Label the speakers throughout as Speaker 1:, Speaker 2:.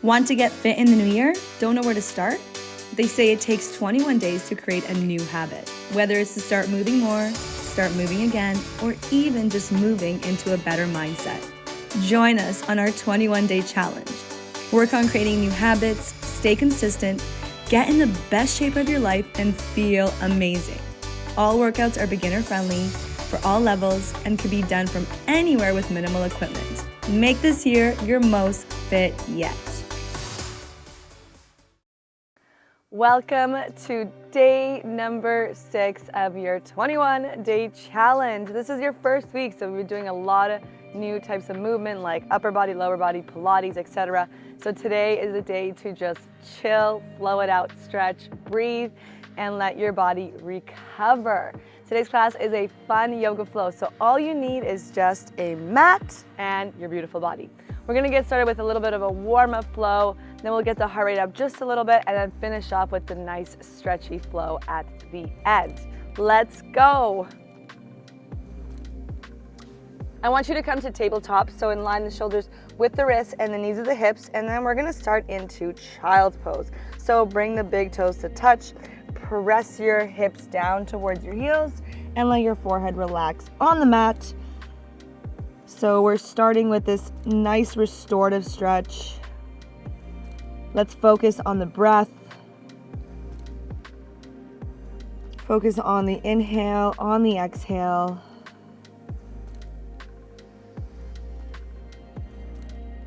Speaker 1: Want to get fit in the new year? Don't know where to start? They say it takes 21 days to create a new habit. Whether it's to start moving more, start moving again, or even just moving into a better mindset. Join us on our 21-day challenge. Work on creating new habits, stay consistent, get in the best shape of your life, and feel amazing. All workouts are beginner-friendly for all levels and can be done from anywhere with minimal equipment. Make this year your most fit yet. Welcome to day number 6 of your 21-day challenge. This is your first week, so we're doing a lot of new types of movement like upper body, lower body, Pilates, etc. So today is a day to just chill, flow it out, stretch, breathe, and let your body recover. Today's class is a fun yoga flow, so all you need is just a mat and your beautiful body. We're gonna get started with a little bit of a warm-up flow, then we'll get the heart rate up just a little bit and then finish off with the nice stretchy flow at the end. Let's go. I want you to come to tabletop, so align the shoulders with the wrists and the knees of the hips, and then we're gonna start into child's pose. So bring the big toes to touch, press your hips down towards your heels, and let your forehead relax on the mat. So we're starting with this nice restorative stretch. Let's focus on the breath. Focus on the inhale, on the exhale.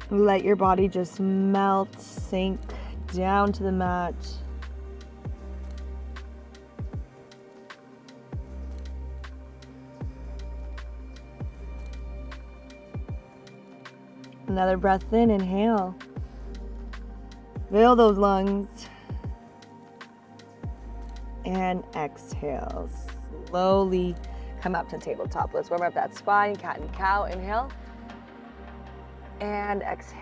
Speaker 1: Let your body just melt, sink down to the mat. Another breath in, inhale. Fill those lungs. And exhale. Slowly come up to tabletop. Let's warm up that spine, cat and cow. Inhale. And exhale.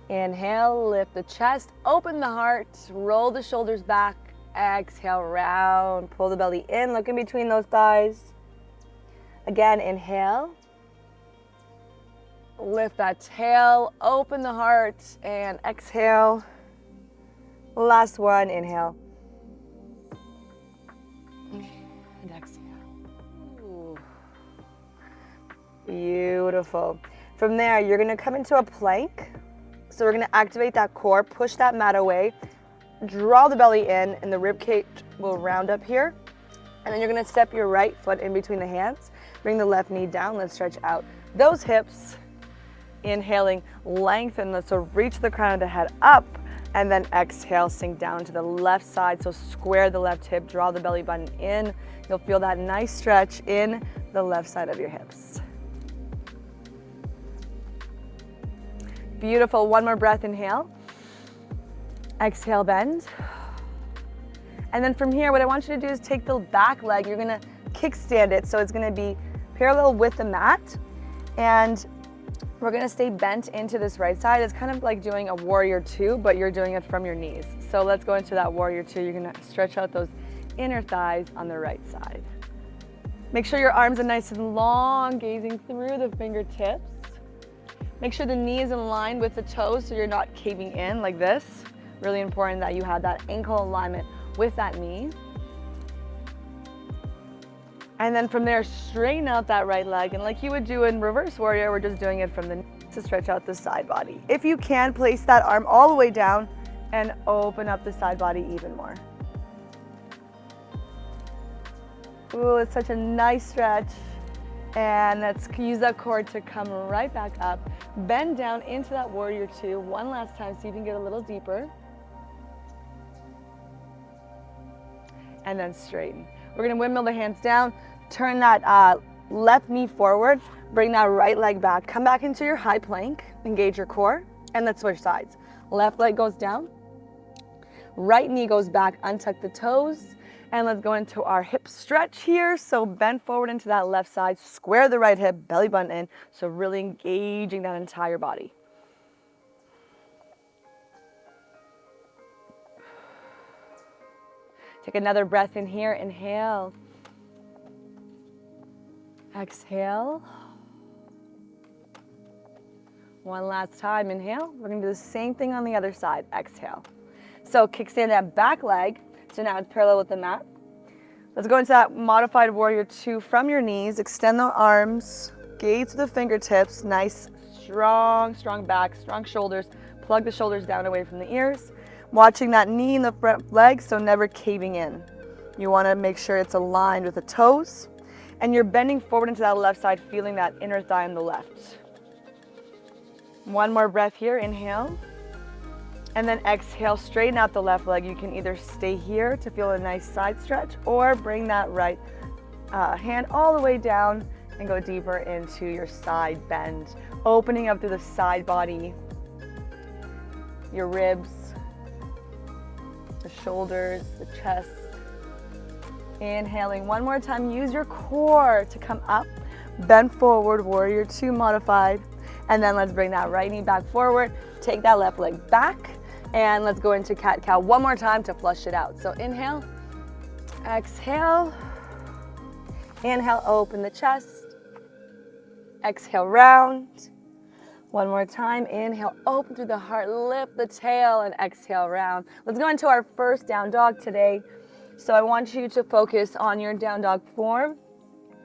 Speaker 1: Inhale, lift the chest, open the heart, roll the shoulders back. Exhale, round, pull the belly in, look in between those thighs. Again, inhale. Lift that tail, open the heart, and exhale. Last one, inhale. And exhale. Ooh. Beautiful. From there, you're gonna come into a plank. So we're gonna activate that core, push that mat away, draw the belly in, and the rib cage will round up here. And then you're gonna step your right foot in between the hands, bring the left knee down, let's stretch out those hips. Inhaling, lengthen, so reach the crown of the head up, and then exhale, sink down to the left side. So square the left hip, draw the belly button in. You'll feel that nice stretch in the left side of your hips. Beautiful, one more breath, inhale. Exhale, bend. And then from here, what I want you to do is take the back leg, you're gonna kickstand it, so it's gonna be parallel with the mat, and we're gonna stay bent into this right side. It's kind of like doing a warrior 2, but you're doing it from your knees. So let's go into that warrior 2. You're gonna stretch out those inner thighs on the right side. Make sure your arms are nice and long, gazing through the fingertips. Make sure the knee is in line with the toes so you're not caving in like this. Really important that you have that ankle alignment with that knee. And then from there, straighten out that right leg. And like you would do in reverse warrior, we're just doing it from the knee to stretch out the side body. If you can, place that arm all the way down and open up the side body even more. Ooh, it's such a nice stretch. And let's use that core to come right back up. Bend down into that warrior 2 one last time so you can get a little deeper. And then straighten. We're gonna windmill the hands down, turn that left knee forward, bring that right leg back, come back into your high plank, engage your core, and let's switch sides. Left leg goes down, right knee goes back, untuck the toes, and let's go into our hip stretch here. So bend forward into that left side, square the right hip, belly button in, so really engaging that entire body. Take another breath in here, inhale. Exhale. One last time, inhale. We're gonna do the same thing on the other side, exhale. So kickstand that back leg, so now it's parallel with the mat. Let's go into that modified warrior 2 from your knees. Extend the arms, gaze to the fingertips, nice, strong back, strong shoulders. Plug the shoulders down away from the ears. Watching that knee in the front leg, so never caving in. You wanna make sure it's aligned with the toes, and you're bending forward into that left side, feeling that inner thigh on the left. One more breath here, inhale. And then exhale, straighten out the left leg. You can either stay here to feel a nice side stretch or bring that right hand all the way down and go deeper into your side bend. Opening up through the side body, your ribs, the shoulders, the chest. Inhaling one more time, use your core to come up. Bend forward, warrior 2 modified. And then let's bring that right knee back forward. Take that left leg back. And let's go into cat-cow one more time to flush it out. So inhale, exhale. Inhale, open the chest. Exhale, round. One more time, inhale, open through the heart, lift the tail, and exhale, round. Let's go into our first down dog today. So I want you to focus on your down dog form.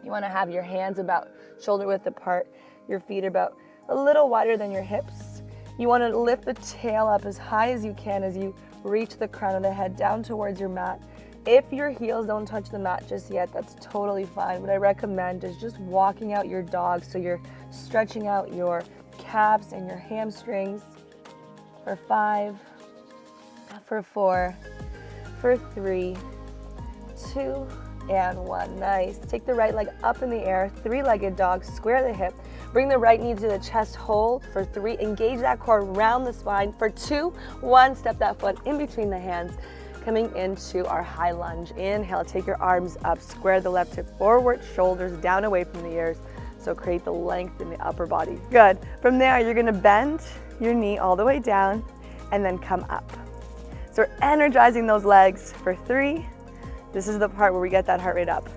Speaker 1: You wanna have your hands about shoulder width apart, your feet about a little wider than your hips. You want to lift the tail up as high as you can as you reach the crown of the head down towards your mat. If your heels don't touch the mat just yet, that's totally fine. What I recommend is just walking out your dog, so you're stretching out your calves and your hamstrings for 5, for 4, for 3, 2, and 1. Nice. Take the right leg up in the air, 3-legged dog, square the hip. Bring the right knee to the chest, hold for 3, engage that core around the spine for 2, 1, step that foot in between the hands, coming into our high lunge. Inhale, take your arms up, square the left hip forward, shoulders down away from the ears, so create the length in the upper body. Good. From there, you're gonna bend your knee all the way down and then come up. So we're energizing those legs for 3. This is the part where we get that heart rate up.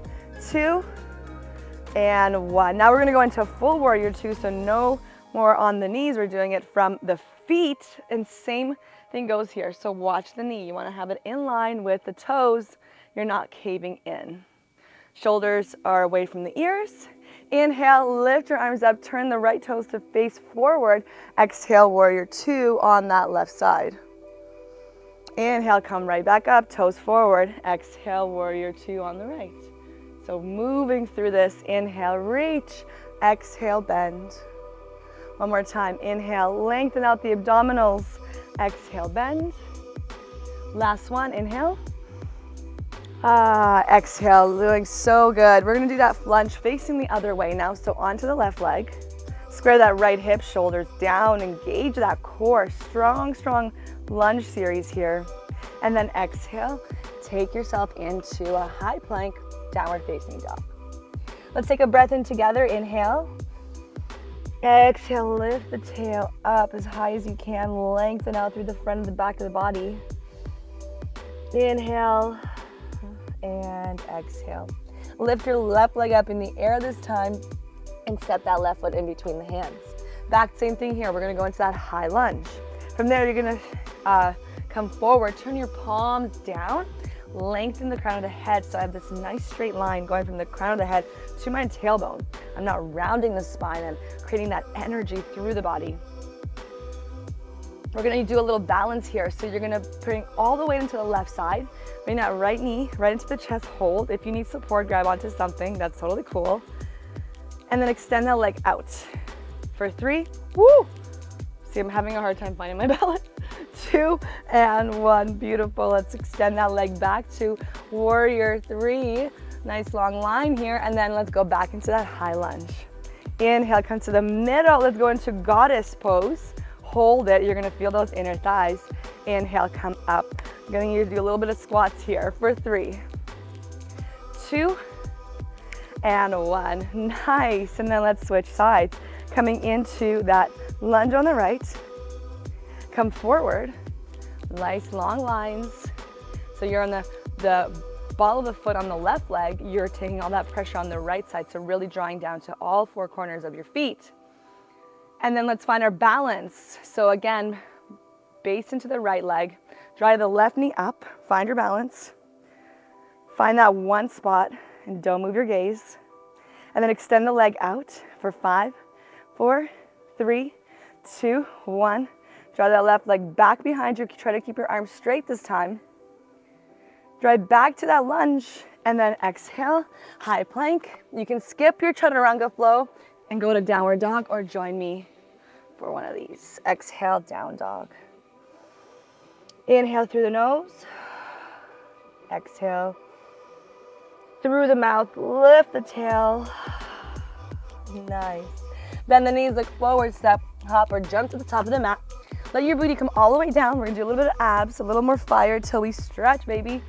Speaker 1: 2, and 1. Now we're gonna go into a full warrior 2, so no more on the knees. We're doing it from the feet, and same thing goes here. So watch the knee. You wanna have it in line with the toes. You're not caving in. Shoulders are away from the ears. Inhale, lift your arms up, turn the right toes to face forward. Exhale, warrior 2 on that left side. Inhale, come right back up, toes forward. Exhale, warrior 2 on the right. So moving through this, inhale, reach, exhale, bend. One more time, inhale, lengthen out the abdominals, exhale, bend. Last one, inhale. Exhale, doing so good. We're gonna do that lunge facing the other way now, so onto the left leg. Square that right hip, shoulders down, engage that core. Strong lunge series here. And then exhale, take yourself into a high plank, downward facing dog. Let's take a breath in together. Inhale. Exhale, lift the tail up as high as you can. Lengthen out through the front and the back of the body. Inhale and exhale. Lift your left leg up in the air this time and step that left foot in between the hands. Back, same thing here. We're gonna go into that high lunge. From there, you're gonna come forward, turn your palms down, lengthen the crown of the head. So I have this nice straight line going from the crown of the head to my tailbone. I'm not rounding the spine and creating that energy through the body. We're gonna do a little balance here. So you're gonna bring all the weight into the left side, bring that right knee right into the chest, hold. If you need support, grab onto something, that's totally cool. And then extend that leg out for 3, woo! See, I'm having a hard time finding my balance. 2 and 1, beautiful. Let's extend that leg back to warrior 3. Nice long line here, and then let's go back into that high lunge. Inhale, come to the middle. Let's go into goddess pose. Hold it, you're gonna feel those inner thighs. Inhale, come up. I'm gonna need you to do a little bit of squats here for 3, 2, and 1. Nice, and then let's switch sides. Coming into that lunge on the right. Come forward, nice long lines. So you're on the ball of the foot on the left leg, you're taking all that pressure on the right side, so really drawing down to all 4 corners of your feet. And then let's find our balance. So again, base into the right leg, drive the left knee up, find your balance. Find that one spot and don't move your gaze. And then extend the leg out for 5, 4, 3, 2, 1. Draw that left leg back behind you. Try to keep your arms straight this time. Drive back to that lunge and then exhale, high plank. You can skip your chaturanga flow and go to downward dog or join me for one of these. Exhale, down dog. Inhale through the nose. Exhale through the mouth. Lift the tail. Nice. Bend the knees, look forward, step, hop, or jump to the top of the mat. Let your booty come all the way down. We're gonna do a little bit of abs, a little more fire till we stretch, baby.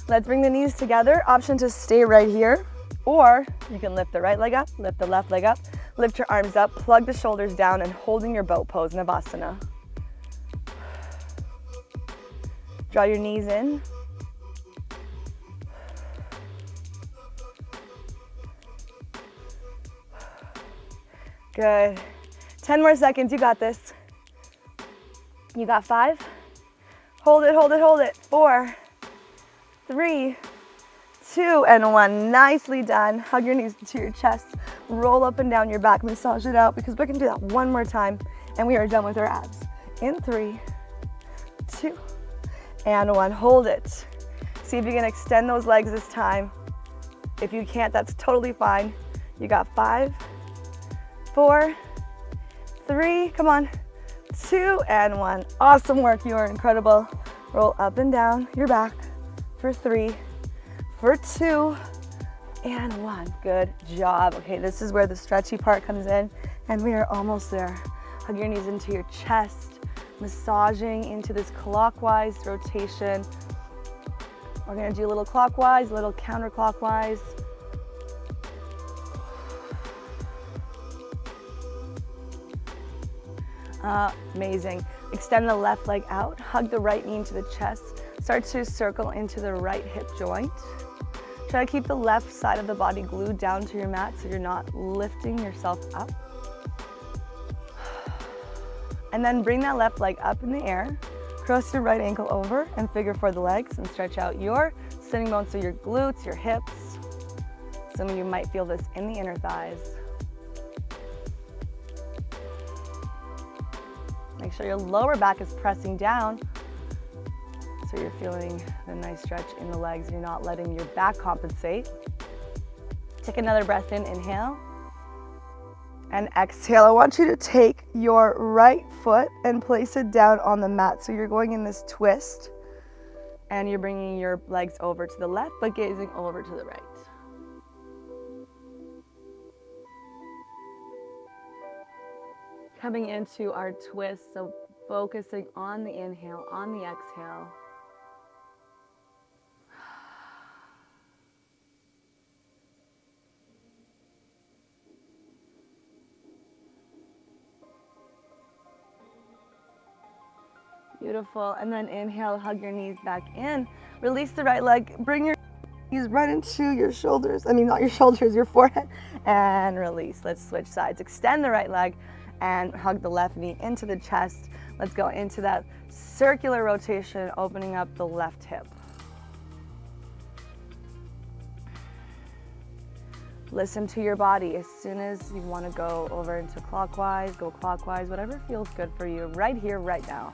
Speaker 1: Let's bring the knees together. Option to stay right here, or you can lift the right leg up, lift the left leg up, lift your arms up, plug the shoulders down, and holding your boat pose, Navasana. Draw your knees in. Good. 10 more seconds, you got this. You got 5. Hold it, hold it, hold it. 4, 3, 2, and 1. Nicely done. Hug your knees to your chest. Roll up and down your back, massage it out because we're gonna do that one more time and we are done with our abs. In 3, 2, and 1. Hold it. See if you can extend those legs this time. If you can't, that's totally fine. You got 5, 4, 3, come on, 2, and 1. Awesome work, you are incredible. Roll up and down your back for 3, for 2, and 1. Good job. Okay, this is where the stretchy part comes in, and we are almost there. Hug your knees into your chest, massaging into this clockwise rotation. We're gonna do a little clockwise, a little counterclockwise. Amazing. Extend the left leg out, hug the right knee into the chest, start to circle into the right hip joint. Try to keep the left side of the body glued down to your mat so you're not lifting yourself up. And then bring that left leg up in the air, cross your right ankle over and figure 4 the legs and stretch out your sitting bones, so your glutes, your hips. Some of you might feel this in the inner thighs. Make sure your lower back is pressing down so you're feeling the nice stretch in the legs. You're not letting your back compensate. Take another breath in, inhale. And exhale. I want you to take your right foot and place it down on the mat. So you're going in this twist and you're bringing your legs over to the left but gazing over to the right. Coming into our twist, so focusing on the inhale, on the exhale. Beautiful, and then inhale, hug your knees back in. Release the right leg, bring your knees right into your shoulders. Not your shoulders, your forehead, and release. Let's switch sides. Extend the right leg and hug the left knee into the chest. Let's go into that circular rotation, opening up the left hip. Listen to your body. As soon as you want to go over into clockwise, go clockwise, whatever feels good for you right here, right now.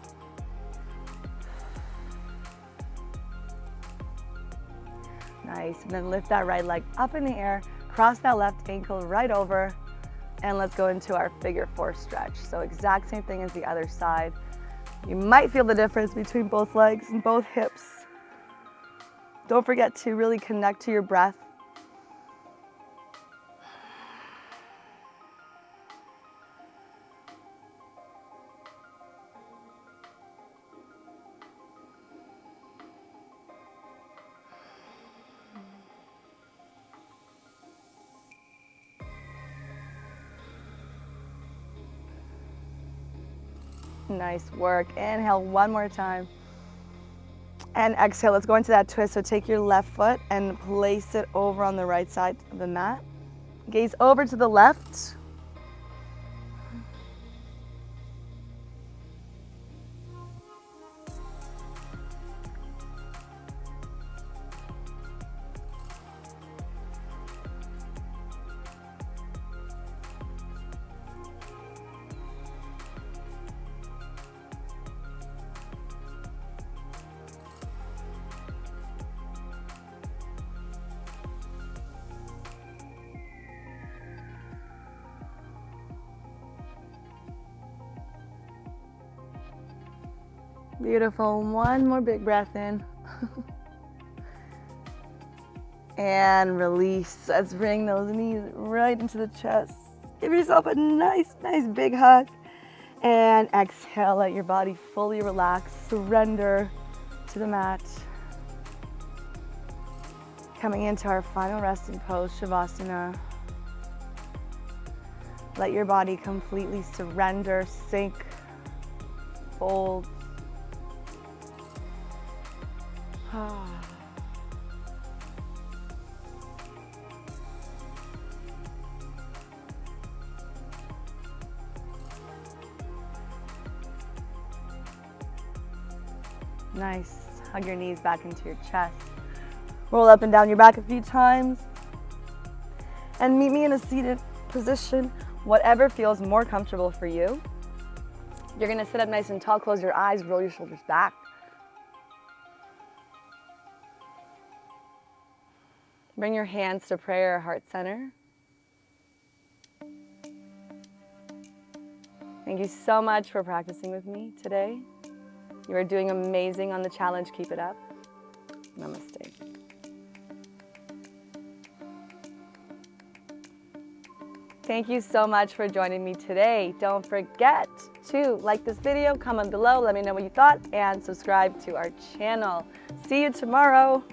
Speaker 1: Nice, and then lift that right leg up in the air, cross that left ankle right over, and let's go into our figure 4 stretch. So exact same thing as the other side. You might feel the difference between both legs and both hips. Don't forget to really connect to your breath. Nice work. Inhale one more time. And exhale, let's go into that twist. So take your left foot and place it over on the right side of the mat. Gaze over to the left. Beautiful. One more big breath in. And release. Let's bring those knees right into the chest. Give yourself a nice big hug. And exhale, let your body fully relax. Surrender to the mat. Coming into our final resting pose, Shavasana. Let your body completely surrender, sink, fold. Nice. Hug your knees back into your chest. Roll up and down your back a few times. And meet me in a seated position, whatever feels more comfortable for you. You're gonna sit up nice and tall, close your eyes, roll your shoulders back. Bring your hands to prayer, heart center. Thank you so much for practicing with me today. You are doing amazing on the challenge. Keep it up. Namaste. Thank you so much for joining me today. Don't forget to like this video, comment below, let me know what you thought, and subscribe to our channel. See you tomorrow.